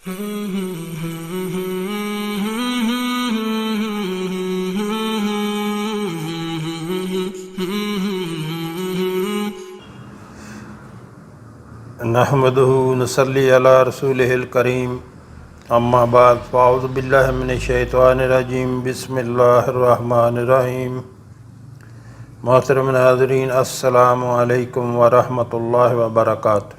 نحمده نصلی علی رسولہ الکریم اما بعد فاعوذ باللہ من الشیطان الرجیم بسم اللہ الرحمن الرحیم۔ محترم ناظرین، السلام علیکم ورحمۃ اللہ وبرکاتہ۔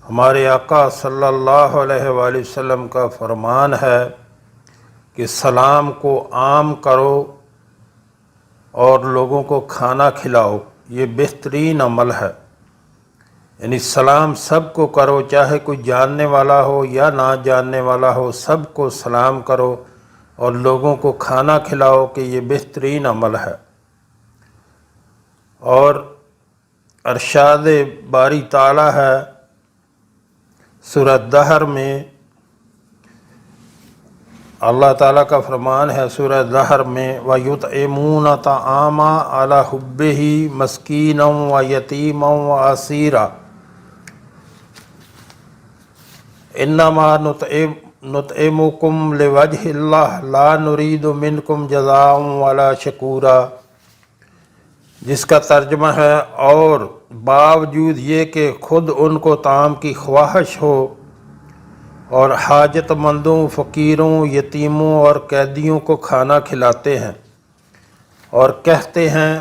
ہمارے آقا صلی اللہ علیہ وآلہ وسلم کا فرمان ہے کہ سلام کو عام کرو اور لوگوں کو کھانا کھلاؤ، یہ بہترین عمل ہے۔ یعنی سلام سب کو کرو، چاہے کوئی جاننے والا ہو یا نہ جاننے والا ہو، سب کو سلام کرو اور لوگوں کو کھانا کھلاؤ، کہ یہ بہترین عمل ہے۔ اور ارشاد باری تعالی ہے سورہ دہر میں، اللہ تعالیٰ کا فرمان ہے سورہ دہر میں، وَيُطْعِمُونَ الطَّعَامَ عَلَىٰ حُبِّهِ مِسْكِينًا وَيَتِيمًا وَأَسِيرًا انما نطعمکم لوجہ اللہ لا نرید منکم جزاء ولا شکورا، جس کا ترجمہ ہے، اور باوجود یہ کہ خود ان کو طعام کی خواہش ہو اور حاجت مندوں، فقیروں، یتیموں اور قیدیوں کو کھانا کھلاتے ہیں، اور کہتے ہیں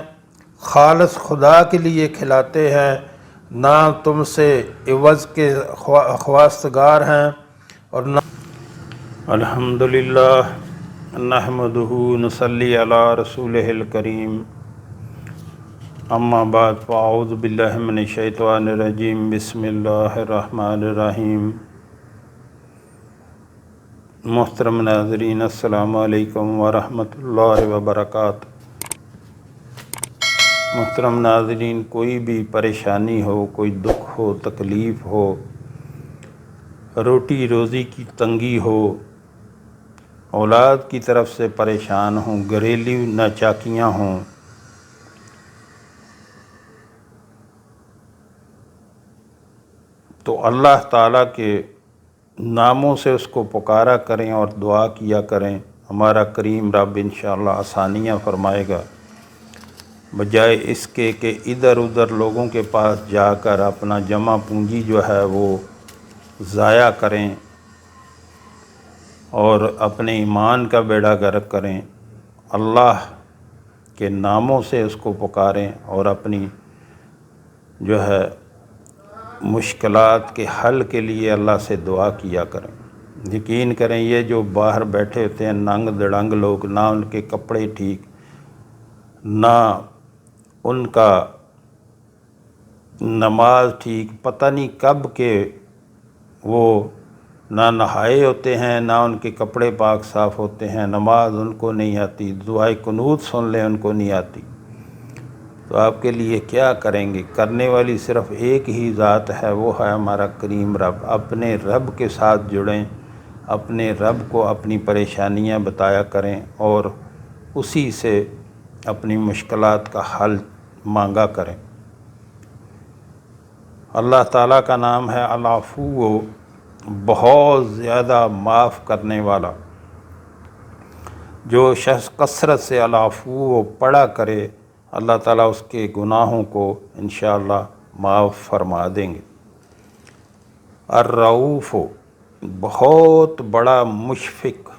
خالص خدا کے لیے کھلاتے ہیں، نہ تم سے عوض کے خواستگار ہیں، اور نہ الحمدللہ نحمدہ نصلی علی رسولہ الکریم اما بعد فاعوذ باللہ من الشیطان الرجیم بسم اللہ الرحمن الرحیم۔ محترم ناظرین، السلام علیکم ورحمۃ اللہ وبرکاتہ۔ محترم ناظرین، کوئی بھی پریشانی ہو، کوئی دکھ ہو، تکلیف ہو، روٹی روزی کی تنگی ہو، اولاد کی طرف سے پریشان ہوں، گھریلو ناچاکیاں ہوں، تو اللہ تعالیٰ کے ناموں سے اس کو پکارا کریں اور دعا کیا کریں۔ ہمارا کریم رب انشاءاللہ آسانیاں فرمائے گا، بجائے اس کے کہ ادھر ادھر لوگوں کے پاس جا کر اپنا جمع پونجی جو ہے وہ ضائع کریں اور اپنے ایمان کا بیڑا غرق کریں۔ اللہ کے ناموں سے اس کو پکاریں اور اپنی جو ہے مشکلات کے حل کے لیے اللہ سے دعا کیا کریں۔ یقین کریں، یہ جو باہر بیٹھے ہوتے ہیں ننگ دڑنگ لوگ، نہ ان کے کپڑے ٹھیک، نہ ان کا نماز ٹھیک، پتہ نہیں کب کے وہ نہ نہائے ہوتے ہیں، نہ ان کے کپڑے پاک صاف ہوتے ہیں، نماز ان کو نہیں آتی، دعائے قنوت سن لیں ان کو نہیں آتی، تو آپ کے لیے کیا کریں گے؟ کرنے والی صرف ایک ہی ذات ہے، وہ ہے ہمارا کریم رب۔ اپنے رب کے ساتھ جڑیں، اپنے رب کو اپنی پریشانیاں بتایا کریں اور اسی سے اپنی مشکلات کا حل مانگا کریں۔ اللہ تعالیٰ کا نام ہے العفو، بہت زیادہ معاف کرنے والا۔ جو شخص کثرت سے العفو پڑھا کرے، اللہ تعالیٰ اس کے گناہوں کو انشاءاللہ معاف فرما دیں گے۔ الرؤوف، بہت بڑا مشفق،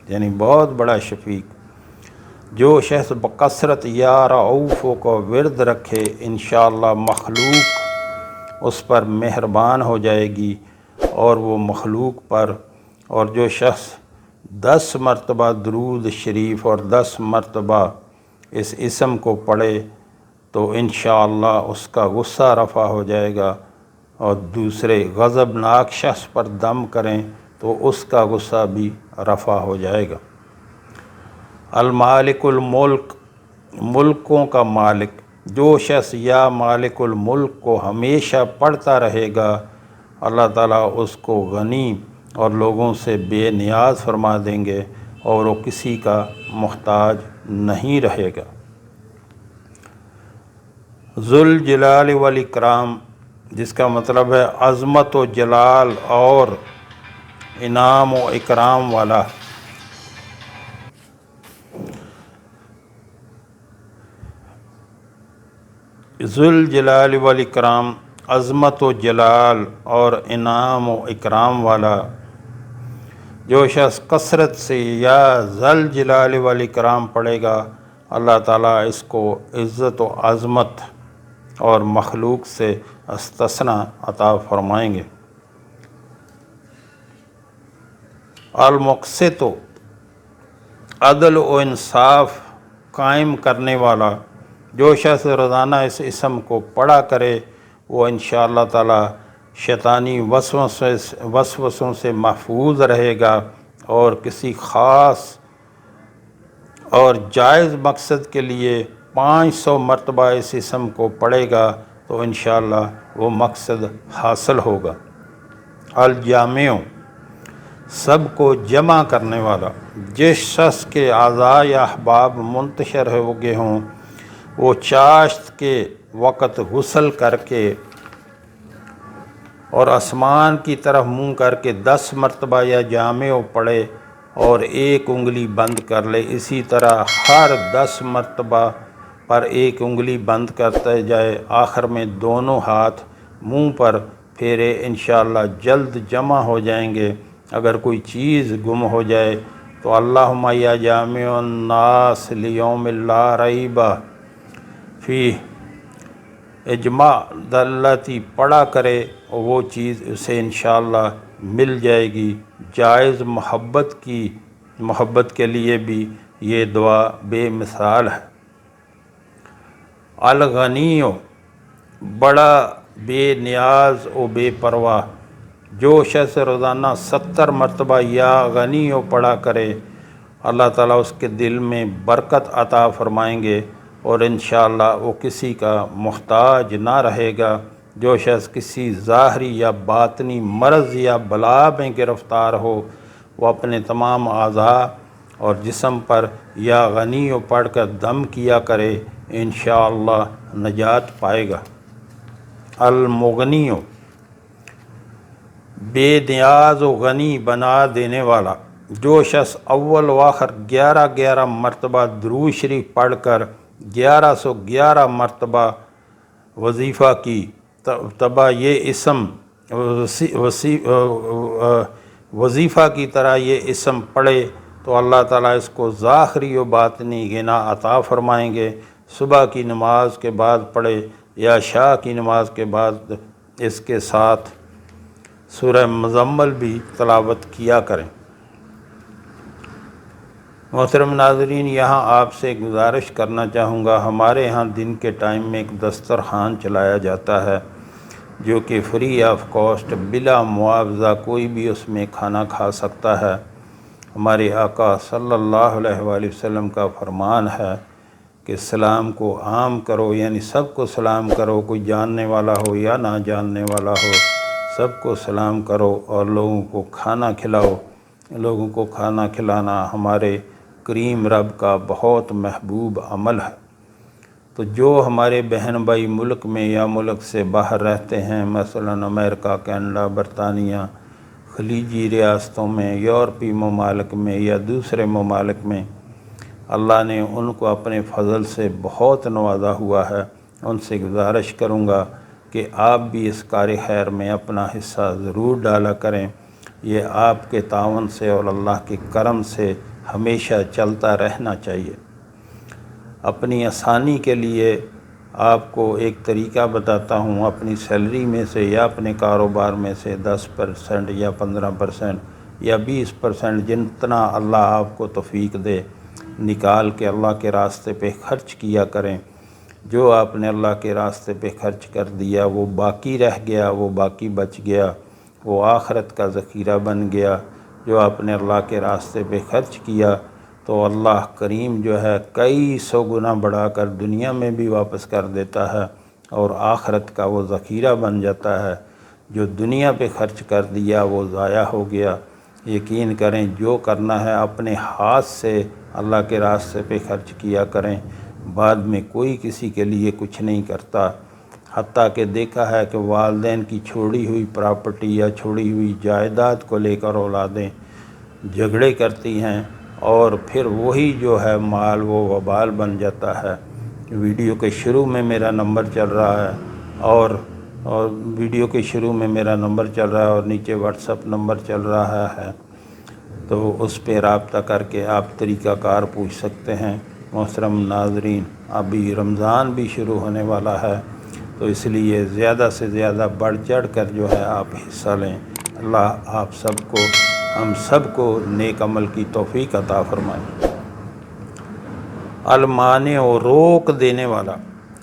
یعنی بہت بڑا شفیق۔ جو شخص بکثرت یا رؤوف کو ورد رکھے، انشاءاللہ مخلوق اس پر مہربان ہو جائے گی اور وہ مخلوق پر، اور جو شخص 10 مرتبہ درود شریف اور 10 مرتبہ اس اسم کو پڑھے تو انشاءاللہ اس کا غصہ رفع ہو جائے گا، اور دوسرے غضبناک شخص پر دم کریں تو اس کا غصہ بھی رفع ہو جائے گا۔ المالک الملک، ملکوں کا مالک، جو شخص یا مالک الملک کو ہمیشہ پڑھتا رہے گا، اللہ تعالیٰ اس کو غنی اور لوگوں سے بے نیاز فرما دیں گے اور وہ کسی کا محتاج نہیں رہے گا۔ ذوالجلال والاکرام، جس کا مطلب ہے عظمت و جلال اور انعام و اکرام والا، ذوالجلال والاکرام، عظمت و جلال اور انعام و اکرام والا۔ جو شخص کثرت سے یا ذوالجلال والاکرام پڑھے گا، اللہ تعالیٰ اس کو عزت و عظمت اور مخلوق سے استثناء عطا فرمائیں گے۔ المقسط، عدل و انصاف قائم کرنے والا۔ جو شخص روزانہ اس اسم کو پڑھا کرے وہ انشاءاللہ تعالی شیطانی وسوسوں سے محفوظ رہے گا، اور کسی خاص اور جائز مقصد کے لیے 500 مرتبہ اس اسم کو پڑھے گا تو انشاءاللہ وہ مقصد حاصل ہوگا۔ الجامع، سب کو جمع کرنے والا۔ جس شخص کے اعضاء یا احباب منتشر ہو گئے ہوں وہ چاشت کے وقت غسل کر کے اور آسمان کی طرف منہ کر کے 10 مرتبہ یا جامع پڑھے اور ایک انگلی بند کر لے۔ اسی طرح ہر 10 مرتبہ پر ایک انگلی بند کرتے جائے، آخر میں دونوں ہاتھ منہ پر پھیرے، انشاءاللہ جلد جمع ہو جائیں گے۔ اگر کوئی چیز گم ہو جائے تو اللہم یا جامع الناس لیوم لا ریب فیہ اجماع دلتی پڑھا کرے اور وہ چیز اسے انشاءاللہ مل جائے گی۔ جائز محبت کے لیے بھی یہ دعا بے مثال ہے۔ الغنی، بڑا بے نیاز و بے پرواہ۔ جو شخص روزانہ 70 مرتبہ یا غنی پڑھا کرے اللہ تعالیٰ اس کے دل میں برکت عطا فرمائیں گے اور انشاءاللہ وہ کسی کا محتاج نہ رہے گا۔ جو شخص کسی ظاہری یا باطنی مرض یا بلا میں گرفتار ہو وہ اپنے تمام اعضاء اور جسم پر یا غنی پڑھ کر دم کیا کرے، انشاءاللہ نجات پائے گا۔ المغنی، بے نیاز و غنی بنا دینے والا۔ جو شخص اول و آخر 11 مرتبہ درود شریف پڑھ کر 1111 مرتبہ وظیفہ کی تبع یہ اسم وظیفہ کی طرح یہ اسم پڑھے تو اللہ تعالیٰ اس کو ظاہری و باطنی غنا عطا فرمائیں گے۔ صبح کی نماز کے بعد پڑھے یا عشاء کی نماز کے بعد اس کے ساتھ سورہ مزمل بھی تلاوت کیا کریں۔ محترم ناظرین، یہاں آپ سے گزارش کرنا چاہوں گا، ہمارے ہاں دن کے ٹائم میں ایک دسترخوان چلایا جاتا ہے جو کہ فری آف کاسٹ، بلا معاوضہ کوئی بھی اس میں کھانا کھا سکتا ہے۔ ہمارے آقا صلی اللہ علیہ وآلہ وسلم کا فرمان ہے کہ سلام کو عام کرو، یعنی سب کو سلام کرو، کوئی جاننے والا ہو یا نہ جاننے والا ہو، سب کو سلام کرو اور لوگوں کو کھانا کھلاؤ۔ لوگوں کو کھانا کھلانا ہمارے کریم رب کا بہت محبوب عمل ہے۔ تو جو ہمارے بہن بھائی ملک میں یا ملک سے باہر رہتے ہیں، مثلا امریکہ، کینیڈا، برطانیہ، خلیجی ریاستوں میں، یورپی ممالک میں یا دوسرے ممالک میں، اللہ نے ان کو اپنے فضل سے بہت نوازا ہوا ہے، ان سے گزارش کروں گا کہ آپ بھی اس کار خیر میں اپنا حصہ ضرور ڈالا کریں۔ یہ آپ کے تعاون سے اور اللہ کے کرم سے ہمیشہ چلتا رہنا چاہیے۔ اپنی آسانی کے لیے آپ کو ایک طریقہ بتاتا ہوں، اپنی سیلری میں سے یا اپنے کاروبار میں سے 10% یا 15% یا 20% جتنا اللہ آپ کو توفیق دے نکال کے اللہ کے راستے پہ خرچ کیا کریں۔ جو آپ نے اللہ کے راستے پہ خرچ کر دیا وہ باقی رہ گیا، وہ باقی بچ گیا، وہ آخرت کا ذخیرہ بن گیا۔ جو آپ نے اللہ کے راستے پہ خرچ کیا تو اللہ کریم جو ہے کئی 100 گنا بڑھا کر دنیا میں بھی واپس کر دیتا ہے اور آخرت کا وہ ذخیرہ بن جاتا ہے۔ جو دنیا پہ خرچ کر دیا وہ ضائع ہو گیا۔ یقین کریں جو کرنا ہے اپنے ہاتھ سے اللہ کے راستے پہ خرچ کیا کریں، بعد میں کوئی کسی کے لیے کچھ نہیں کرتا۔ حتیٰ کہ دیکھا ہے کہ والدین کی چھوڑی ہوئی پراپرٹی یا چھوڑی ہوئی جائیداد کو لے کر اولادیں جھگڑے کرتی ہیں، اور پھر وہی جو ہے مال وہ وبال بن جاتا ہے۔ ویڈیو کے شروع میں میرا نمبر چل رہا ہے اور ویڈیو کے شروع میں میرا نمبر چل رہا ہے اور نیچے واٹس ایپ نمبر چل رہا ہے، تو اس پہ رابطہ کر کے آپ طریقہ کار پوچھ سکتے ہیں۔ محترم ناظرین، ابھی رمضان بھی شروع ہونے والا ہے، تو اس لیے زیادہ سے زیادہ بڑھ چڑھ کر جو ہے آپ حصہ لیں۔ اللہ آپ سب کو، ہم سب کو نیک عمل کی توفیق عطا فرمائے۔ المانع و روک دینے والا،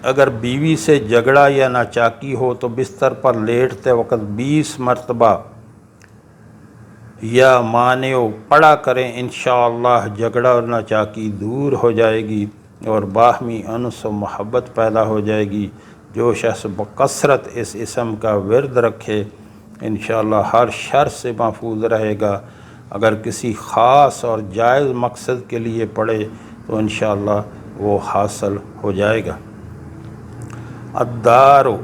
اگر بیوی سے جھگڑا یا ناچاکی ہو تو بستر پر لیٹتے وقت 20 مرتبہ یا مانع پڑھا کریں، انشاءاللہ جھگڑا اور ناچاکی دور ہو جائے گی اور باہمی انس و محبت پیدا ہو جائے گی۔ جو شخص بکثرت اس اسم کا ورد رکھے انشاءاللہ ہر شر سے محفوظ رہے گا۔ اگر کسی خاص اور جائز مقصد کے لیے پڑھے تو انشاءاللہ وہ حاصل ہو جائے گا۔ الدارو،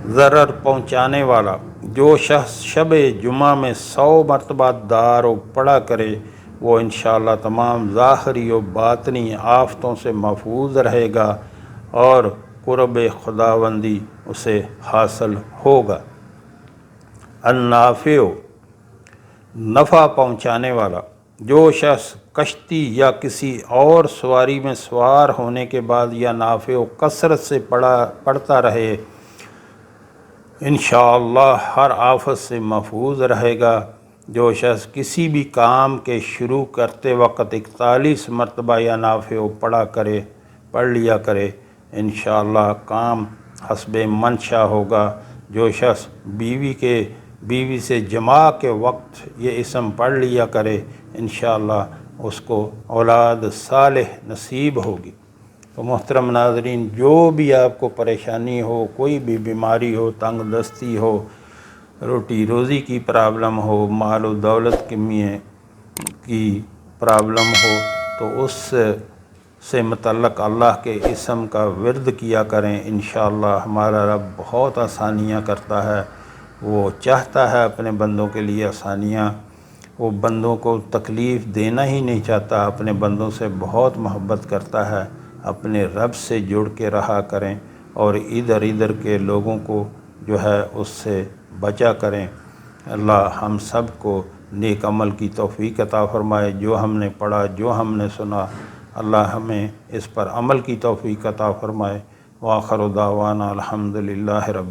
ضرر پہنچانے والا، جو شخص شب جمعہ میں 100 مرتبہ دارو پڑھا کرے وہ انشاءاللہ تمام ظاہری و باطنی آفتوں سے محفوظ رہے گا اور قرب خداوندی اسے حاصل ہوگا۔ النافع، نفع پہنچانے والا، جو شخص کشتی یا کسی اور سواری میں سوار ہونے کے بعد یا نافع کثرت سے پڑھتا رہے انشاءاللہ ہر آفت سے محفوظ رہے گا۔ جو شخص کسی بھی کام کے شروع کرتے وقت 41 مرتبہ یا نافع پڑھ لیا کرے انشاءاللہ کام حسب منشا ہوگا۔ جو شخص بیوی سے جماع کے وقت یہ اسم پڑھ لیا کرے انشاءاللہ اس کو اولاد صالح نصیب ہوگی۔ تو محترم ناظرین، جو بھی آپ کو پریشانی ہو، کوئی بھی بیماری ہو، تنگ دستی ہو، روٹی روزی کی پرابلم ہو، مال و دولت کی پرابلم ہو، تو اس سے متعلق اللہ کے اسم کا ورد کیا کریں۔ انشاءاللہ ہمارا رب بہت آسانیاں کرتا ہے، وہ چاہتا ہے اپنے بندوں کے لیے آسانیاں، وہ بندوں کو تکلیف دینا ہی نہیں چاہتا، اپنے بندوں سے بہت محبت کرتا ہے۔ اپنے رب سے جڑ کے رہا کریں اور ادھر کے لوگوں کو جو ہے اس سے بچا کریں۔ اللہ ہم سب کو نیک عمل کی توفیق عطا فرمائے۔ جو ہم نے پڑھا، جو ہم نے سنا، اللہ ہمیں اس پر عمل کی توفیق عطا فرمائے۔ وآخر دعوانا الحمدللہ رب